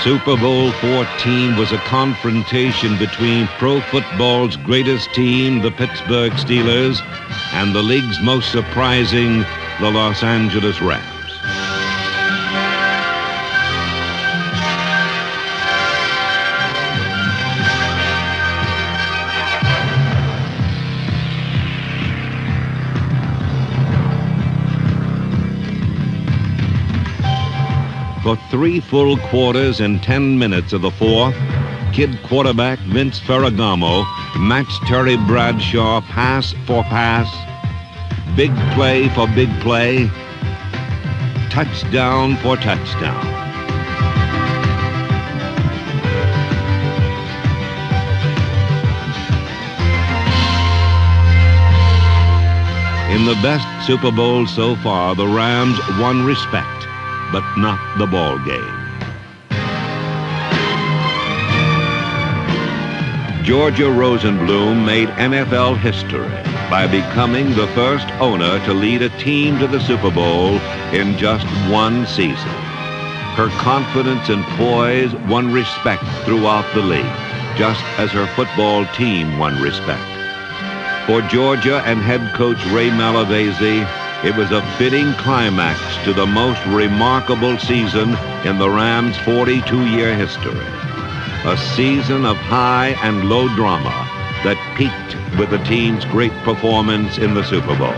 Super Bowl 14 was a confrontation between pro football's greatest team, the Pittsburgh Steelers, and the league's most surprising, the Los Angeles Rams. For 3 full quarters and 10 minutes of the fourth, kid quarterback Vince Ferragamo matched Terry Bradshaw pass for pass, big play for big play, touchdown for touchdown. In the best Super Bowl so far, the Rams won respect, but not the ball game. Georgia Rosenblum made NFL history by becoming the first owner to lead a team to the Super Bowl in just one season. Her confidence and poise won respect throughout the league, just as her football team won respect. For Georgia and head coach Ray Malavasi, it was a fitting climax to the most remarkable season in the Rams' 42-year history. A season of high and low drama that peaked with the team's great performance in the Super Bowl.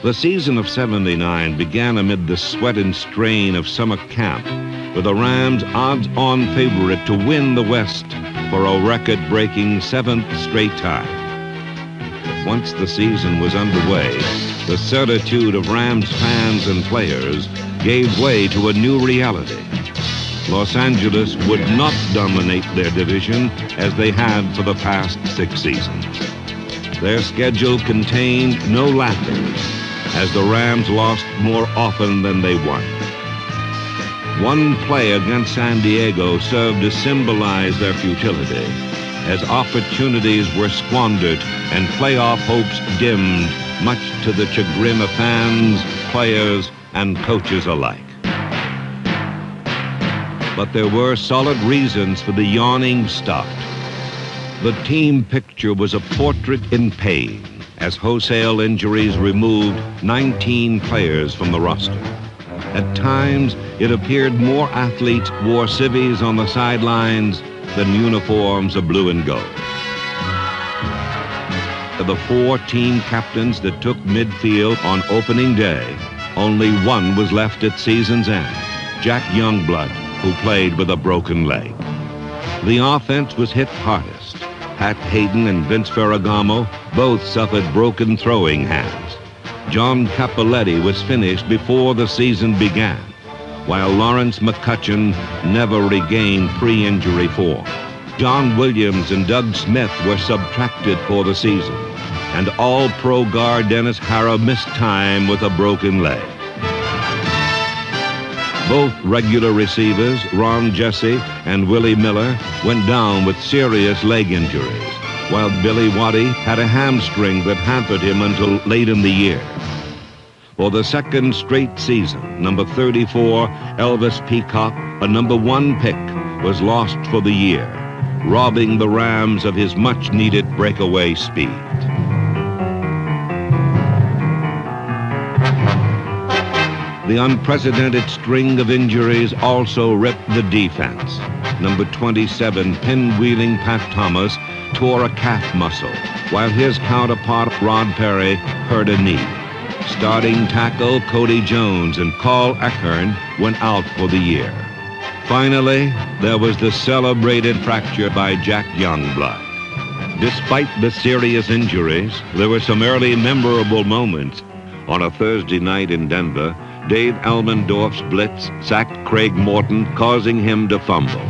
The season of '79 began amid the sweat and strain of summer camp, with the Rams odds-on favorite to win the West for a record-breaking 7th straight time. But once the season was underway, the certitude of Rams fans and players gave way to a new reality. Los Angeles would not dominate their division as they had for the past 6 seasons. Their schedule contained no laughers, as the Rams lost more often than they won. One play against San Diego served to symbolize their futility, as opportunities were squandered and playoff hopes dimmed, much to the chagrin of fans, players, and coaches alike. But there were solid reasons for the yawning start. The team picture was a portrait in pain, as wholesale injuries removed 19 players from the roster. At times, it appeared more athletes wore civvies on the sidelines than uniforms of blue and gold. Of the 4 team captains that took midfield on opening day, only one was left at season's end, Jack Youngblood, who played with a broken leg. The offense was hit hardest. Pat Hayden and Vince Ferragamo both suffered broken throwing hands. John Cappelletti was finished before the season began, while Lawrence McCutcheon never regained pre-injury form. John Williams and Doug Smith were subtracted for the season, and all-pro guard Dennis Harrah missed time with a broken leg. Both regular receivers, Ron Jesse and Willie Miller, went down with serious leg injuries, while Billy Waddy had a hamstring that hampered him until late in the year. For the second straight season, number 34, Elvis Peacock, a number 1 pick, was lost for the year, robbing the Rams of his much-needed breakaway speed. The unprecedented string of injuries also ripped the defense. Number 27, pinwheeling Pat Thomas, tore a calf muscle, while his counterpart, Rod Perry, hurt a knee. Starting tackle Cody Jones and Carl Eckern went out for the year. Finally, there was the celebrated fracture by Jack Youngblood. Despite the serious injuries, there were some early memorable moments. On a Thursday night in Denver, Dave Elmendorf's blitz sacked Craig Morton, causing him to fumble.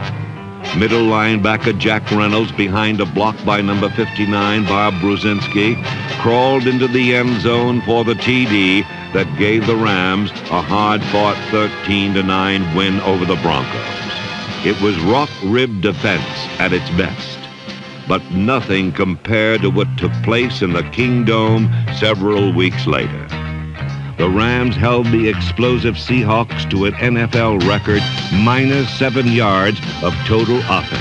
Middle linebacker Jack Reynolds, behind a block by number 59, Bob Brzezinski, crawled into the end zone for the TD that gave the Rams a hard-fought 13-9 win over the Broncos. It was rock-ribbed defense at its best, but nothing compared to what took place in the Kingdome several weeks later. The Rams held the explosive Seahawks to an NFL record -7 yards of total offense.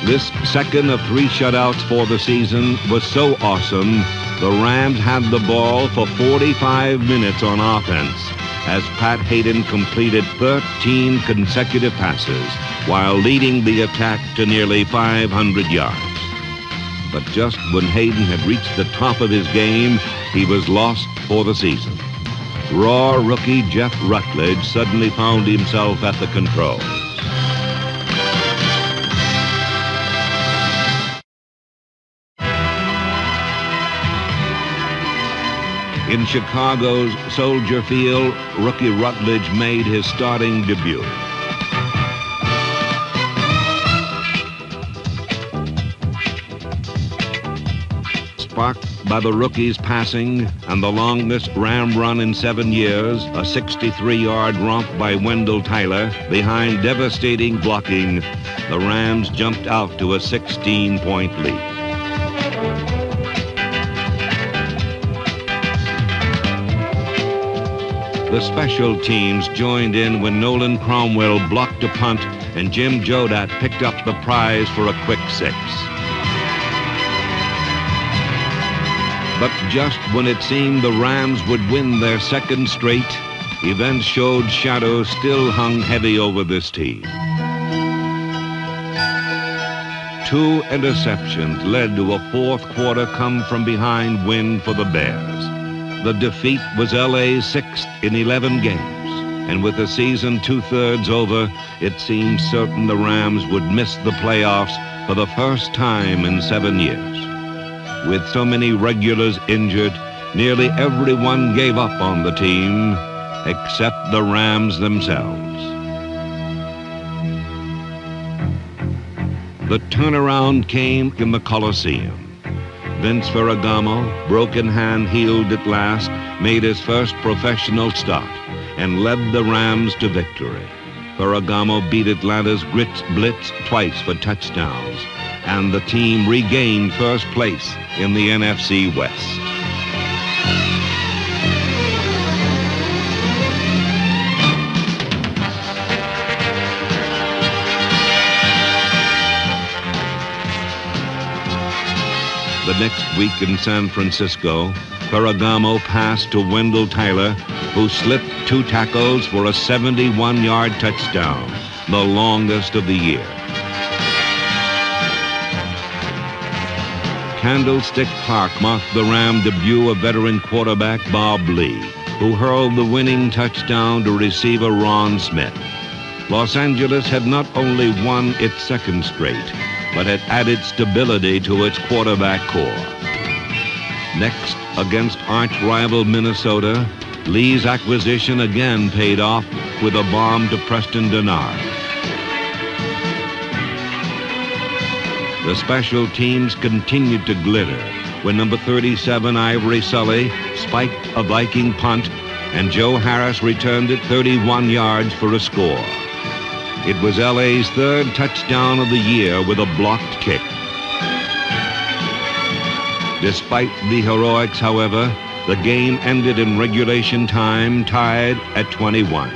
This second of 3 shutouts for the season was so awesome, the Rams had the ball for 45 minutes on offense as Pat Hayden completed 13 consecutive passes while leading the attack to nearly 500 yards. But just when Hayden had reached the top of his game, he was lost for the season. Raw rookie Jeff Rutledge suddenly found himself at the controls. In Chicago's Soldier Field, rookie Rutledge made his starting debut. Sparked by the rookie's passing and the longest Ram run in 7 years, a 63-yard romp by Wendell Tyler behind devastating blocking, the Rams jumped out to a 16-point lead. The special teams joined in when Nolan Cromwell blocked a punt and Jim Jodat picked up the prize for a quick 6. But just when it seemed the Rams would win their second straight, events showed shadows still hung heavy over this team. 2 interceptions led to a fourth-quarter come-from-behind win for the Bears. The defeat was LA's 6th in 11 games, and with the season 2/3 over, it seemed certain the Rams would miss the playoffs for the first time in 7 years. With so many regulars injured, nearly everyone gave up on the team, except the Rams themselves. The turnaround came in the Coliseum. Vince Ferragamo, broken hand healed at last, made his first professional start and led the Rams to victory. Ferragamo beat Atlanta's Grits blitz twice for touchdowns, and the team regained first place in the NFC West. The next week in San Francisco, Ferragamo passed to Wendell Tyler, who slipped 2 tackles for a 71-yard touchdown, the longest of the year. Candlestick Park marked the Ram debut of veteran quarterback Bob Lee, who hurled the winning touchdown to receiver Ron Smith. Los Angeles had not only won its second straight, but had added stability to its quarterback core. Next, against arch-rival Minnesota, Lee's acquisition again paid off with a bomb to Preston Dennard. The special teams continued to glitter when number 37 Ivory Sully spiked a Viking punt and Joe Harris returned it 31 yards for a score. It was LA's 3rd touchdown of the year with a blocked kick. Despite the heroics, however, the game ended in regulation time, tied at 21.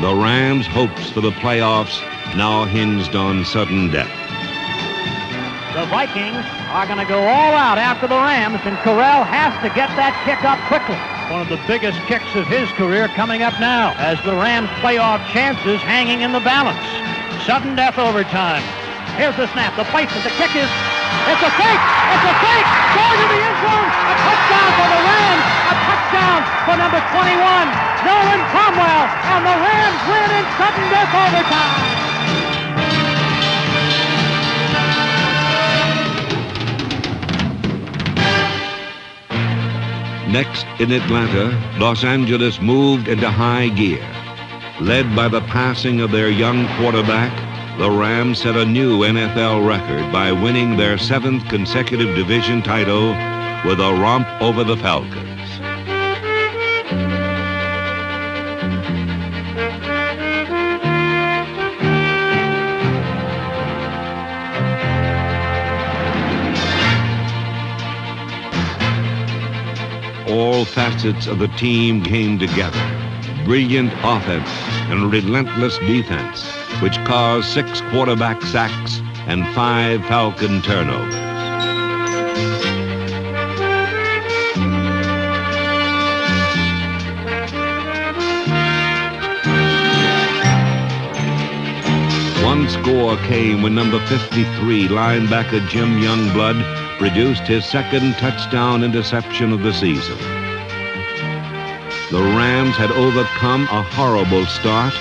The Rams' hopes for the playoffs now hinged on sudden death. The Vikings are going to go all out after the Rams, and Corral has to get that kick up quickly. One of the biggest kicks of his career coming up now as the Rams' playoff chances hanging in the balance. Sudden death overtime. Here's the snap, the placement, the kick is, it's a fake! It's a fake! Going to the end zone! A touchdown for the Rams! A touchdown for number 21, Nolan Cromwell! And the Rams win in sudden death overtime! Next, in Atlanta, Los Angeles moved into high gear. Led by the passing of their young quarterback, the Rams set a new NFL record by winning their 7th consecutive division title with a romp over the Falcons. All facets of the team came together. Brilliant offense and relentless defense, which caused 6 quarterback sacks and 5 Falcon turnovers. One score came when number 53 linebacker Jim Youngblood produced his 2nd touchdown interception of the season. The Rams had overcome a horrible start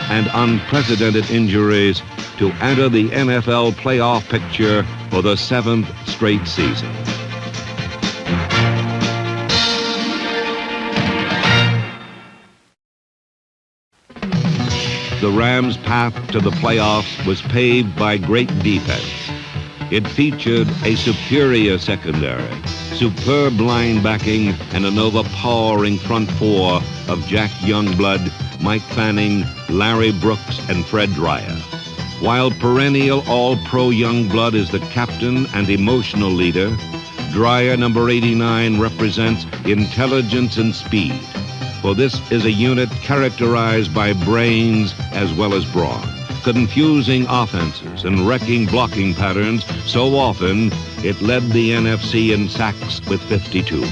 and unprecedented injuries to enter the NFL playoff picture for the 7th straight season. The Rams' path to the playoffs was paved by great defense. It featured a superior secondary, superb linebacking, and an overpowering front 4 of Jack Youngblood, Mike Fanning, Larry Brooks, and Fred Dryer. While perennial All-Pro Youngblood is the captain and emotional leader, Dryer, number 89, represents intelligence and speed. For this is a unit characterized by brains as well as brawn, confusing offenses and wrecking blocking patterns so often it led the NFC in sacks with 52.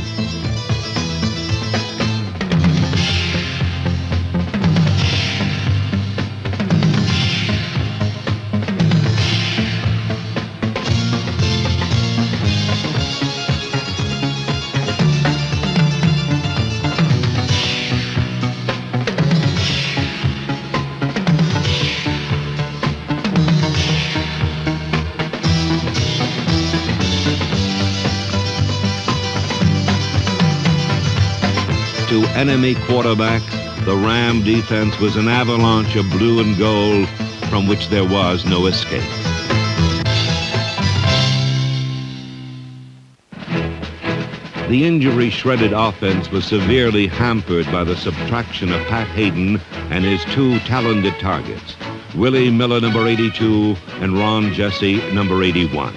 To enemy quarterbacks, the Ram defense was an avalanche of blue and gold from which there was no escape. The injury-shredded offense was severely hampered by the subtraction of Pat Hayden and his 2 talented targets, Willie Miller, number 82, and Ron Jesse, number 81.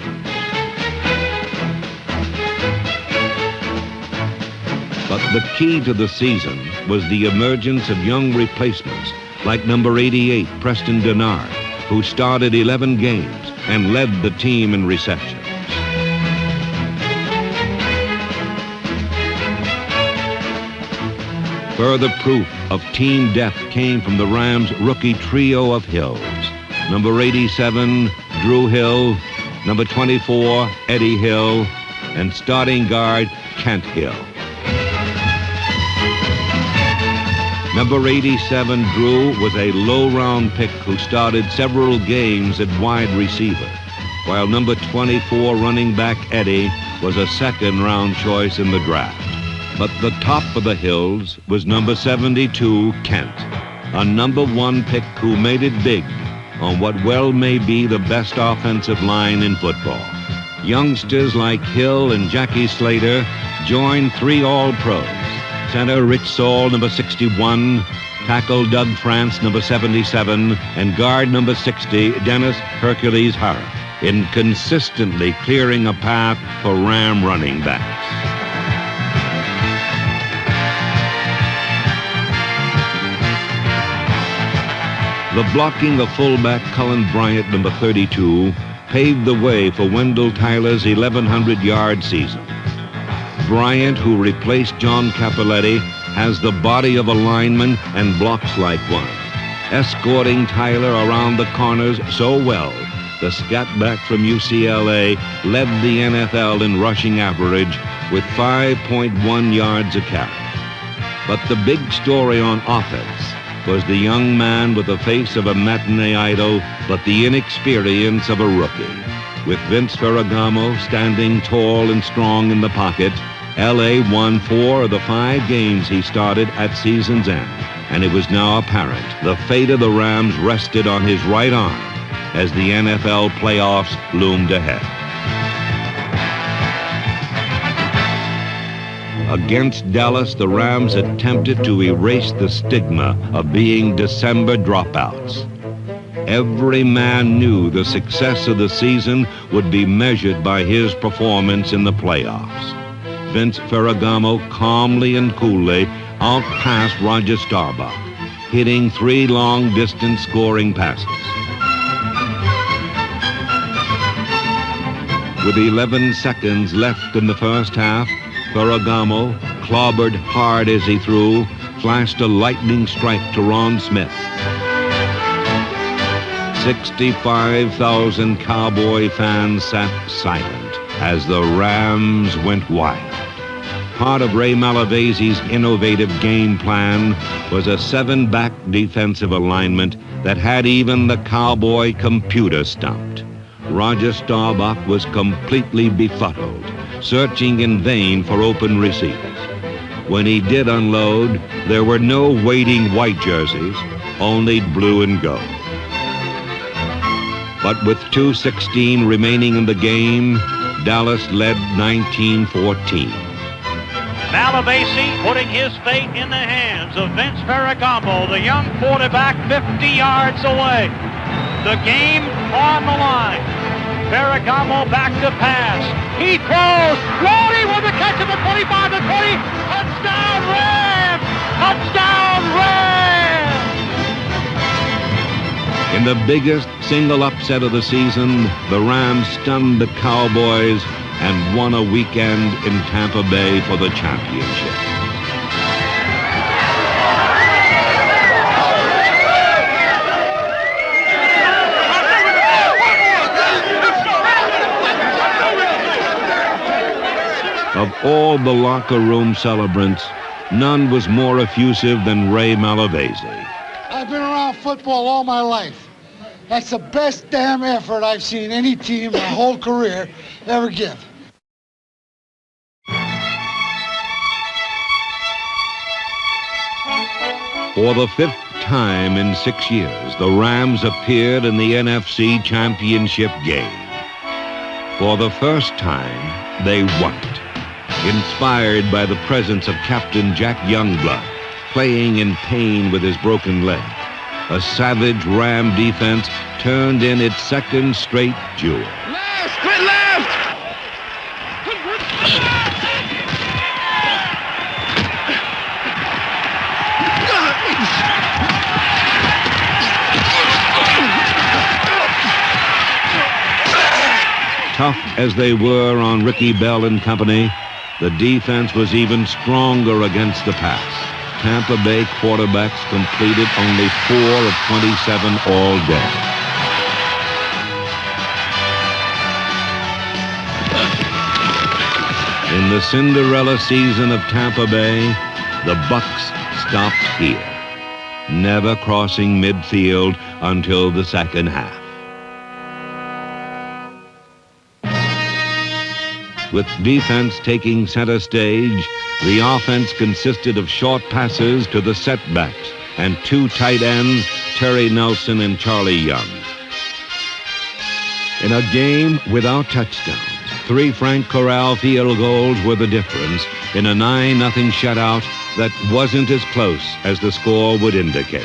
But the key to the season was the emergence of young replacements like number 88, Preston Denard, who started 11 games and led the team in receptions. Further proof of team depth came from the Rams' rookie trio of Hills. Number 87, Drew Hill, number 24, Eddie Hill, and starting guard, Kent Hill. Number 87, Drew, was a low-round pick who started several games at wide receiver, while number 24, running back Eddie, was a second-round choice in the draft. But the top of the Hills was number 72, Kent, a number 1 pick who made it big on what well may be the best offensive line in football. Youngsters like Hill and Jackie Slater joined 3 All-Pros. Center Rich Saul, number 61, tackle Doug France, number 77, and guard number 60, Dennis Hercules Hara, in consistently clearing a path for Ram running backs. The blocking of fullback Cullen Bryant, number 32, paved the way for Wendell Tyler's 1,100-yard season. Bryant, who replaced John Cappelletti, has the body of a lineman and blocks like one, escorting Tyler around the corners so well, the scatback from UCLA led the NFL in rushing average with 5.1 yards a carry. But the big story on offense was the young man with the face of a matinee idol, but the inexperience of a rookie. With Vince Ferragamo standing tall and strong in the pocket, L.A. won 4 of the 5 games he started at season's end, and it was now apparent the fate of the Rams rested on his right arm as the NFL playoffs loomed ahead. Against Dallas, the Rams attempted to erase the stigma of being December dropouts. Every man knew the success of the season would be measured by his performance in the playoffs. Vince Ferragamo calmly and coolly outpassed Roger Staubach, hitting 3 long-distance scoring passes. With 11 seconds left in the first half, Ferragamo, clobbered hard as he threw, flashed a lightning strike to Ron Smith. 65,000 Cowboy fans sat silent as the Rams went wild. Part of Ray Malavasi's innovative game plan was a 7-back defensive alignment that had even the Cowboy computer stumped. Roger Staubach was completely befuddled, searching in vain for open receivers. When he did unload, there were no waiting white jerseys, only blue and gold. But with 2:16 remaining in the game, Dallas led 19-14. Malavasi putting his fate in the hands of Vince Ferragamo, the young quarterback 50 yards away. The game on the line. Ferragamo back to pass. He throws. Roddy with the catch at the 25, the 20. Touchdown Rams! Touchdown Rams! In the biggest single upset of the season, the Rams stunned the Cowboys and won a weekend in Tampa Bay for the championship. Of all the locker room celebrants, none was more effusive than Ray Malavasi. I've been around football all my life. That's the best damn effort I've seen any team my whole career ever give. For the 5th time in 6 years, the Rams appeared in the NFC Championship game. For the first time, they won it, inspired by the presence of Captain Jack Youngblood, playing in pain with his broken leg. A savage Ram defense turned in its second straight jewel. Left! Quit left! Tough as they were on Ricky Bell and company, the defense was even stronger against the pass. Tampa Bay quarterbacks completed only 4 of 27 all day. In the Cinderella season of Tampa Bay, the Bucks stopped here, never crossing midfield until the second half. With defense taking center stage, the offense consisted of short passes to the setbacks and 2 tight ends, Terry Nelson and Charlie Young. In a game without touchdowns, 3 Frank Corral field goals were the difference in a 9-0 shutout that wasn't as close as the score would indicate.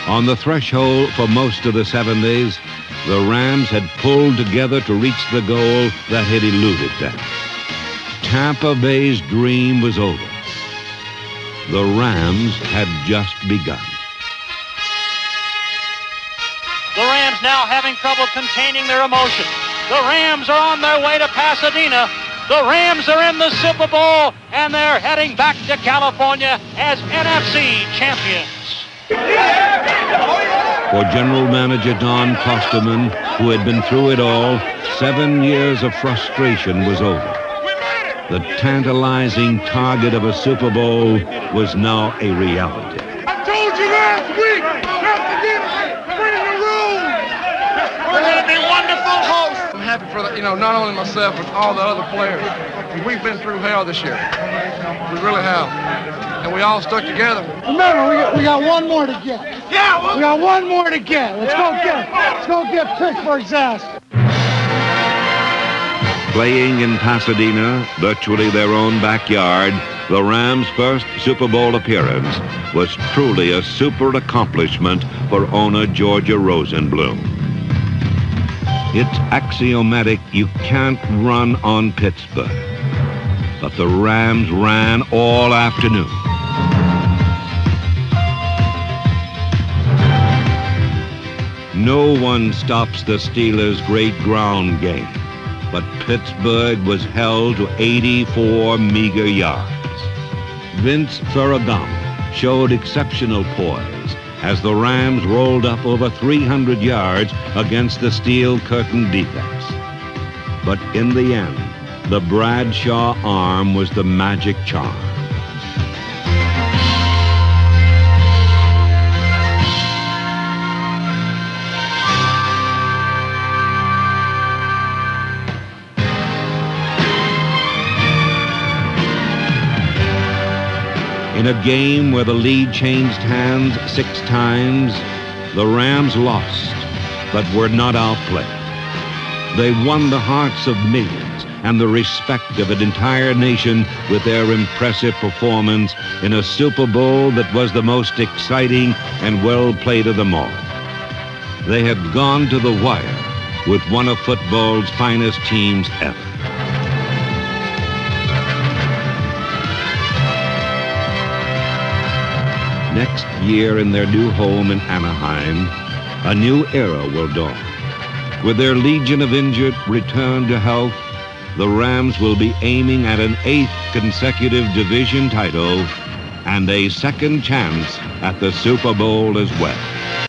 On the threshold for most of the 70s, the Rams had pulled together to reach the goal that had eluded them. Tampa Bay's dream was over. The Rams had just begun. The Rams now having trouble containing their emotion. The Rams are on their way to Pasadena. The Rams are in the Super Bowl, and they're heading back to California as NFC champions. For General Manager Don Klosterman, who had been through it all, 7 years of frustration was over. The tantalizing target of a Super Bowl was now a reality. I told you last week not to get bring the rules. We're going to be wonderful hosts. I'm happy for not only myself but all the other players. We've been through hell this year. We really have, and we all stuck together. Remember, we got one more to get. Yeah, we got one more to get. Let's go get Pittsburgh's ass. Playing in Pasadena, virtually their own backyard, the Rams' first Super Bowl appearance was truly a super accomplishment for owner Georgia Rosenblum. It's axiomatic you can't run on Pittsburgh, but the Rams ran all afternoon. No one stops the Steelers' great ground game, but Pittsburgh was held to 84 meager yards. Vince Ferragamo showed exceptional poise as the Rams rolled up over 300 yards against the Steel Curtain defense. But in the end, the Bradshaw arm was the magic charm. In a game where the lead changed hands 6 times, the Rams lost, but were not outplayed. They won the hearts of millions and the respect of an entire nation with their impressive performance in a Super Bowl that was the most exciting and well-played of them all. They had gone to the wire with one of football's finest teams ever. Next year in their new home in Anaheim, a new era will dawn. With their legion of injured returned to health, the Rams will be aiming at an 8th consecutive division title and a second chance at the Super Bowl as well.